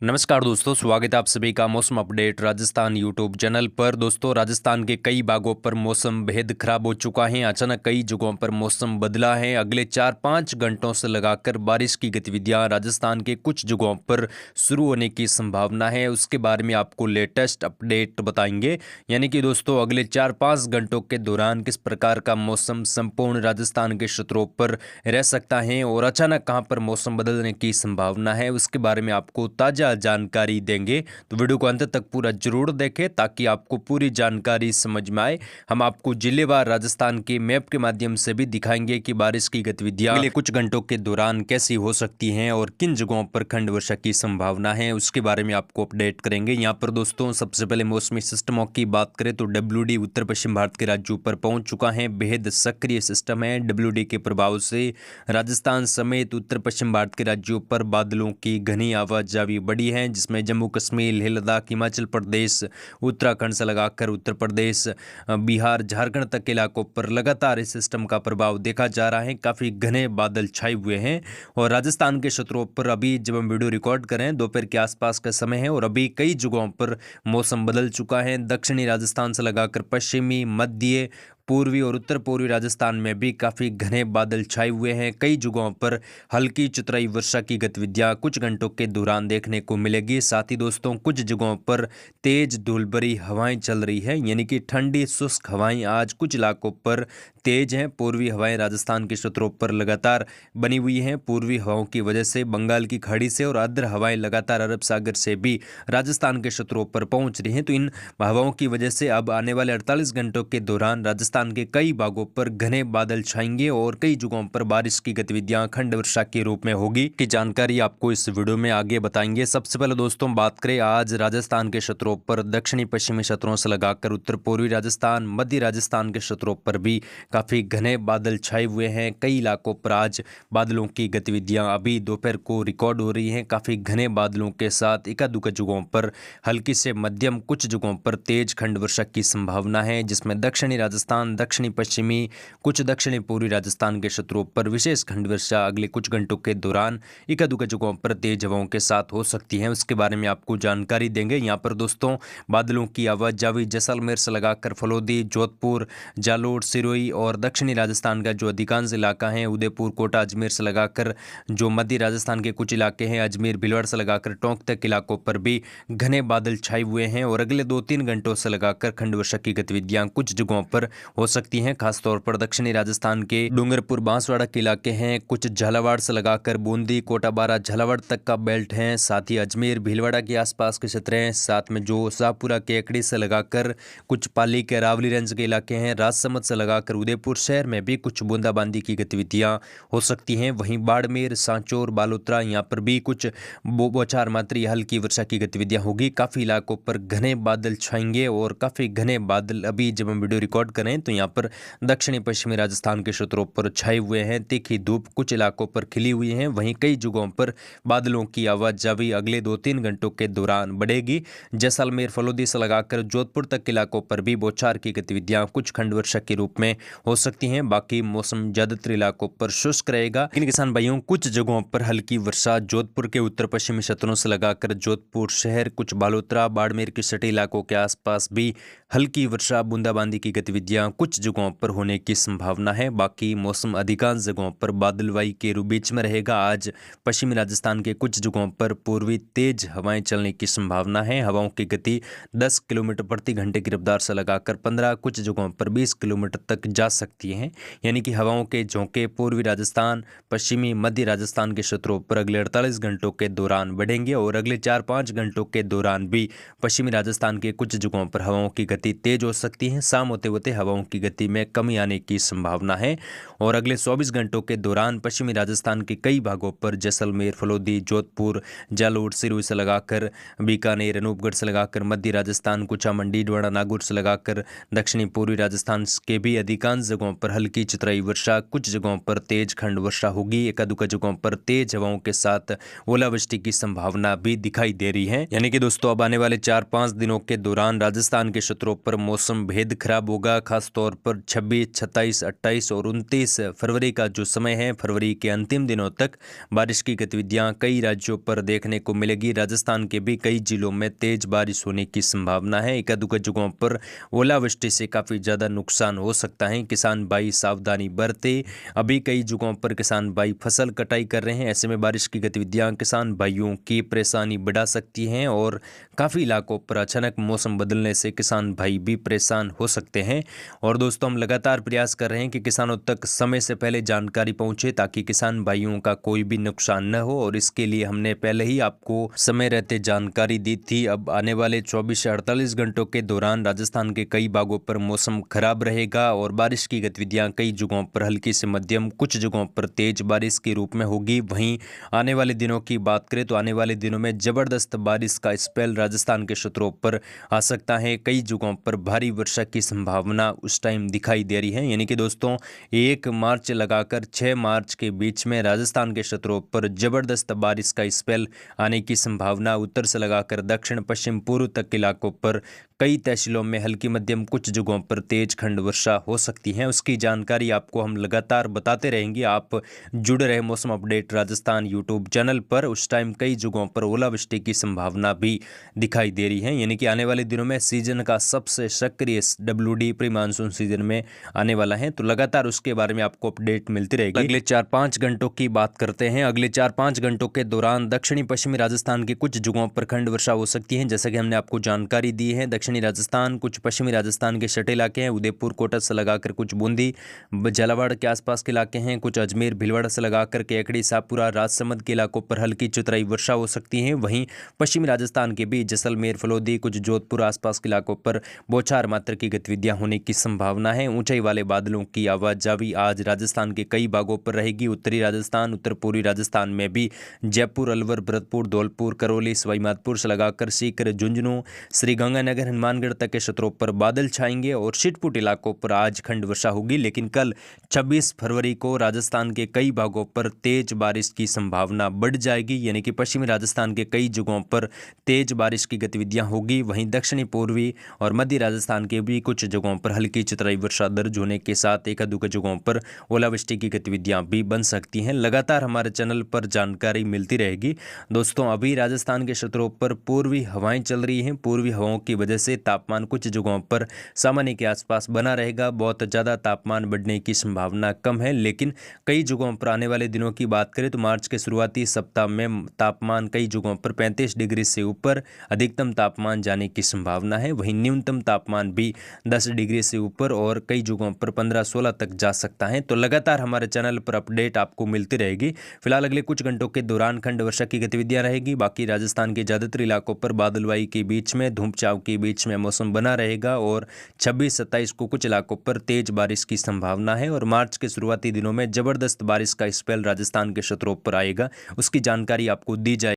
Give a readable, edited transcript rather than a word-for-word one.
नमस्कार दोस्तों, स्वागत है आप सभी का मौसम अपडेट राजस्थान यूट्यूब चैनल पर। दोस्तों, राजस्थान के कई भागों पर मौसम बेहद खराब हो चुका है। अचानक कई जगहों पर मौसम बदला है। अगले 4-5 घंटों से लगाकर बारिश की गतिविधियां राजस्थान के कुछ जगहों पर शुरू होने की संभावना है। उसके बारे में आपको लेटेस्ट अपडेट बताएंगे। यानी कि दोस्तों, अगले 4-5 घंटों के दौरान किस प्रकार का मौसम संपूर्ण राजस्थान के क्षेत्रों पर रह सकता है और अचानक कहां पर मौसम बदलने की संभावना है, उसके बारे में आपको ताज़ा जानकारी देंगे। तो वीडियो को अंत तक पूरा जरूर देखें ताकि आपको पूरी जानकारी समझ में आए। हम आपको जिलेवार राजस्थान के मैप के माध्यम से भी दिखाएंगे कि बारिश की गतिविधियां अगले कुछ घंटों के दौरान कैसी हो सकती हैं और किन जगहों पर खंड वर्षा की संभावना है, उसके बारे में आपको अपडेट करेंगे। यहाँ पर दोस्तों, सबसे पहले मौसमी सिस्टमों की बात करें तो WD उत्तर पश्चिम भारत के राज्यों पर पहुंच चुका है। बेहद सक्रिय सिस्टम है। WD के प्रभाव से राजस्थान समेत उत्तर पश्चिम भारत के राज्यों पर बादलों की घनी आवाजाही बढ़ी है, जिसमें जम्मू कश्मीर, लेह लद्दाख, हिमाचल प्रदेश, उत्तराखंड से लगाकर उत्तर प्रदेश, बिहार, झारखंड तक के इलाकों पर लगातार इस सिस्टम का प्रभाव देखा जा रहा है। काफ़ी घने बादल छाए हुए हैं और राजस्थान के क्षेत्रों पर अभी जब हम वीडियो रिकॉर्ड करें दोपहर के आसपास का समय है और अभी कई जगहों पर मौसम बदल चुका है। दक्षिणी राजस्थान से लगाकर पश्चिमी, मध्य, पूर्वी और उत्तर पूर्वी राजस्थान में भी काफ़ी घने बादल छाए हुए हैं। कई जगहों पर हल्की चतुराई वर्षा की गतिविधियां कुछ घंटों के दौरान देखने को मिलेगी। साथ ही दोस्तों, कुछ जगहों पर तेज धूलभरी हवाएं चल रही है, यानी कि ठंडी शुष्क हवाएं आज कुछ इलाकों पर तेज हैं। पूर्वी हवाएं राजस्थान के क्षेत्रों पर लगातार बनी हुई हैं। पूर्वी हवाओं की वजह से बंगाल की खाड़ी से और आर्द्र हवाएं लगातार अरब सागर से भी राजस्थान के क्षेत्रों पर पहुंच रही हैं। तो इन हवाओं की वजह से अब आने वाले 48 घंटों के दौरान राजस्थान के कई भागों पर घने बादल छाएंगे और कई जगहों पर बारिश की गतिविधियां खंड वर्षा के रूप में होगी की जानकारी आपको इस वीडियो में आगे बताएंगे। सबसे पहले दोस्तों बात करें आज राजस्थान के क्षेत्रों पर, दक्षिणी पश्चिमी क्षेत्रों से लगाकर उत्तर पूर्वी राजस्थान, मध्य राजस्थान के क्षेत्रों पर भी काफी घने बादल छाए हुए हैं। कई इलाकों पर आज बादलों की गतिविधियां अभी दोपहर को रिकॉर्ड हो रही हैं। काफी घने बादलों के साथ एकाधिक जगहों पर हल्की से मध्यम, कुछ जगहों पर तेज खंड वर्षा की संभावना है, जिसमें दक्षिणी राजस्थान, दक्षिणी पश्चिमी, कुछ दक्षिणी पूर्वी राजस्थान के क्षेत्रों पर विशेष खंड वर्षा अगले कुछ घंटों के दौरान एकाधिक जगहों पर तेज हवाओं के साथ हो सकती है। उसके बारे में आपको जानकारी देंगे। यहाँ पर दोस्तों, बादलों की आवाजाही जैसलमेर से लगाकर फलोदी, जोधपुर, जालोर, सिरोही और दक्षिणी राजस्थान का जो अधिकांश इलाका है, उदयपुर, कोटा, अजमेर से लगाकर जो मध्य राजस्थान के कुछ इलाके हैं, अजमेर, भीलवाड़ा से लगाकर टोंक तक इलाकों पर भी घने बादल छाए हुए हैं और अगले 2-3 घंटों से लगाकर खंड वर्षा की गतिविधियां कुछ जगहों पर हो सकती हैं। खासतौर पर दक्षिणी राजस्थान के डूंगरपुर, बांसवाड़ा के इलाके हैं, कुछ झालावाड़ से लगाकर बूंदी, कोटा, बारा, झालावाड़ तक का बेल्ट है। साथ ही अजमेर, भीलवाड़ा के आसपास के क्षेत्र हैं। साथ में जो शाहपुरा के एकड़ी से लगाकर कुछ पाली के रावलीगंज के इलाके हैं, राजसमंद से लगाकर उदयपुर शहर में भी कुछ बूंदाबांदी की गतिविधियां हो सकती हैं। वहीं बाड़मेर, सांचौर, बालोतरा, यहाँ पर भी कुछ बौछार मात्री हल्की वर्षा की गतिविधियां होगी। काफी इलाकों पर घने बादल छाएंगे और काफी घने बादल अभी जब हम वीडियो रिकॉर्ड करें तो यहाँ पर दक्षिणी पश्चिमी राजस्थान के क्षेत्रों पर छाए हुए हैं। तीखी धूप कुछ इलाकों पर खिली हुई है। वहीं कई जगहों पर बादलों की आवाजाही अगले 2-3 घंटों के दौरान बढ़ेगी। जैसलमेर, फलोदी से लगाकर जोधपुर तक के इलाकों पर भी बौछार की गतिविधियां कुछ खंड वर्षा के रूप में हो सकती हैं। बाकी मौसम ज्यादातर इलाकों पर शुष्क रहेगा। इन किसान भाइयों, कुछ जगहों पर हल्की वर्षा जोधपुर के उत्तर पश्चिमी क्षेत्रों से लगाकर जोधपुर शहर, कुछ बालोतरा, बाड़मेर के सटे इलाकों के आसपास भी हल्की वर्षा, बूंदाबांदी की गतिविधियां कुछ जगहों पर होने की संभावना है। बाकी मौसम अधिकांश जगहों पर बादलवाई के बीच में रहेगा। आज पश्चिमी राजस्थान के कुछ जगहों पर पूर्वी तेज हवाएं चलने की संभावना है। हवाओं की गति 10 किलोमीटर प्रति घंटे की रफ्तार से लगाकर 15, कुछ जगहों पर 20 किलोमीटर तक जा सकती हैं। यानी कि हवाओं के झोंके पूर्वी राजस्थान, पश्चिमी, मध्य राजस्थान के क्षेत्रों पर अगले 48 घंटों के दौरान बढ़ेंगे और अगले 4-5 घंटों के दौरान भी पश्चिमी राजस्थान के कुछ जगहों पर हवाओं की गति तेज हो सकती है। शाम होते होते हवाओं की गति में कमी आने की संभावना है और अगले 24 घंटों के दौरान पश्चिमी राजस्थान के कई भागों पर जैसलमेर, फलोदी, जोधपुर, जालोर, सिरोही से लगाकर बीकानेर, अनूपगढ़ से लगाकर मध्य राजस्थान, कुचामंडी, डोडा, नागौर से लगाकर दक्षिणी पूर्वी राजस्थान के भी अधिकांश जगहों पर हल्की चतुराई वर्षा, कुछ जगहों पर तेज खंड वर्षा होगी। एकाधिक जगहों पर तेज हवाओं के साथ ओलावृष्टि की संभावना भी दिखाई दे रही है। यानी कि दोस्तों, अब आने वाले 4-5 दिनों के दौरान राजस्थान के क्षेत्रों पर मौसम बेहद खराब होगा। खास खास तौर पर 26, 27, 28 और 29 फरवरी का जो समय है, फरवरी के अंतिम दिनों तक बारिश की गतिविधियां कई राज्यों पर देखने को मिलेगी। राजस्थान के भी कई जिलों में तेज बारिश होने की संभावना है। एकाध जगहों पर ओलावृष्टि से काफ़ी ज़्यादा नुकसान हो सकता है। किसान भाई सावधानी बरते। अभी कई जगहों पर किसान भाई फसल कटाई कर रहे हैं। ऐसे में बारिश की गतिविधियां किसान भाइयों की परेशानी बढ़ा सकती हैं और काफ़ी इलाकों पर अचानक मौसम बदलने से किसान भाई भी परेशान हो सकते हैं। और दोस्तों, हम लगातार प्रयास कर रहे हैं कि किसानों तक समय से पहले जानकारी पहुंचे ताकि किसान भाइयों का कोई भी नुकसान न हो, और इसके लिए हमने पहले ही आपको समय रहते जानकारी दी थी। अब आने वाले 24 से 48 घंटों के दौरान राजस्थान के कई भागों पर मौसम खराब रहेगा और बारिश की गतिविधियां कई जगहों पर हल्की से मध्यम, कुछ जगहों पर तेज बारिश के रूप में होगी। वहीं आने वाले दिनों की बात करें तो आने वाले दिनों में जबरदस्त बारिश का स्पेल राजस्थान के क्षेत्रों पर आ सकता है। कई जगहों पर भारी वर्षा की संभावना उस टाइम दिखाई दे रही है। यानी कि दोस्तों, 1 मार्च लगाकर 6 मार्च के बीच में राजस्थान के क्षेत्रों पर जबरदस्त बारिश का स्पेल आने की संभावना। उत्तर से लगाकर दक्षिण पश्चिम पूर्व तक इलाकों पर कई तहसीलों में हल्की मध्यम, कुछ जगहों पर तेज खंड वर्षा हो सकती है। उसकी जानकारी आपको हम लगातार बताते रहेंगे। आप जुड़े रहे मौसम अपडेट राजस्थान यूट्यूब चैनल पर। उस टाइम कई जगहों पर ओलावृष्टि की संभावना भी दिखाई दे रही है। यानी कि आने वाले दिनों में सीजन का सबसे सक्रिय WD प्री मानसून सीजन में आने वाला है, तो लगातार उसके बारे में आपको अपडेट मिलती रहेगी। अगले 4-5 घंटों की बात करते हैं। अगले 4-5 घंटों के दौरान दक्षिणी पश्चिमी राजस्थान की कुछ जगहों पर खंड वर्षा हो सकती है, जैसा कि हमने आपको जानकारी दी है। दक्षिणी राजस्थान, कुछ पश्चिमी राजस्थान के सटे इलाके हैं, उदयपुर कोटा से लगाकर कुछ बूंदी झालावाड़ के आसपास के इलाके हैं, कुछ अजमेर भीलवाड़ा से लगाकर केकड़ी शाहपुरा राजसमंद के इलाकों पर हल्की चुतराई वर्षा हो सकती है। वहीं पश्चिमी राजस्थान के बीच जैसलमेर, फलोदी, कुछ जोधपुर आसपास के इलाकों पर बौछार मात्रा की गतिविधियां होने की संभावना है। ऊंचाई वाले बादलों की आवाजावी आज राजस्थान के कई भागों पर रहेगी। उत्तरी राजस्थान, उत्तर पूर्वी राजस्थान में भी जयपुर, अलवर, भरतपुर, धौलपुर, करौली, सवाईमाधोपुर से लगाकर सीकर, झुंझुनू, श्रीगंगानगर, हनुमानगढ़ तक के क्षेत्रों पर बादल छाएंगे और छिटपुट इलाकों पर आज खंड वर्षा होगी। लेकिन कल 26 फरवरी को राजस्थान के कई भागों पर तेज बारिश की संभावना बढ़ जाएगी। यानी कि पश्चिमी राजस्थान के कई जगहों पर तेज बारिश की गतिविधियां होगी। वहीं दक्षिणी पूर्वी और मध्य राजस्थान के भी कुछ जगहों पर हल्की चतुराई वर्षा दर्ज होने के साथ एक-दो जगहों पर ओलावृष्टि की गतिविधियां भी बन सकती हैं। लगातार हमारे चैनल पर जानकारी मिलती रहेगी। दोस्तों, अभी राजस्थान के क्षेत्रों पर पूर्वी हवाएं चल रही हैं। पूर्वी हवाओं की वजह से तापमान कुछ जगहों पर सामान्य के आसपास बना रहेगा। बहुत ज़्यादा तापमान बढ़ने की संभावना कम है, लेकिन कई जगहों पर आने वाले दिनों की बात करें तो मार्च के शुरुआती सप्ताह में तापमान कई जगहों पर 35 डिग्री से ऊपर अधिकतम तापमान जाने की संभावना है। वहीं न्यूनतम तापमान भी 10 डिग्री से ऊपर और कई जगहों पर 15-16 तक जा सकता है। तो लगातार हमारे चैनल पर अपडेट आपको मिलती रहेगी। फिलहाल अगले कुछ घंटों के दौरान खंड वर्षा की गतिविधियां रहेगी। बाकी राजस्थान के ज़्यादातर इलाकों पर बादलवाई के बीच में, धूप छांव के बीच में मौसम बना रहेगा और 26-27 को कुछ इलाकों पर तेज बारिश की संभावना है और मार्च के शुरुआती दिनों में जबरदस्त बारिश का स्पेल राजस्थान के क्षेत्रों पर आएगा। उसकी जानकारी आपको दी जाए।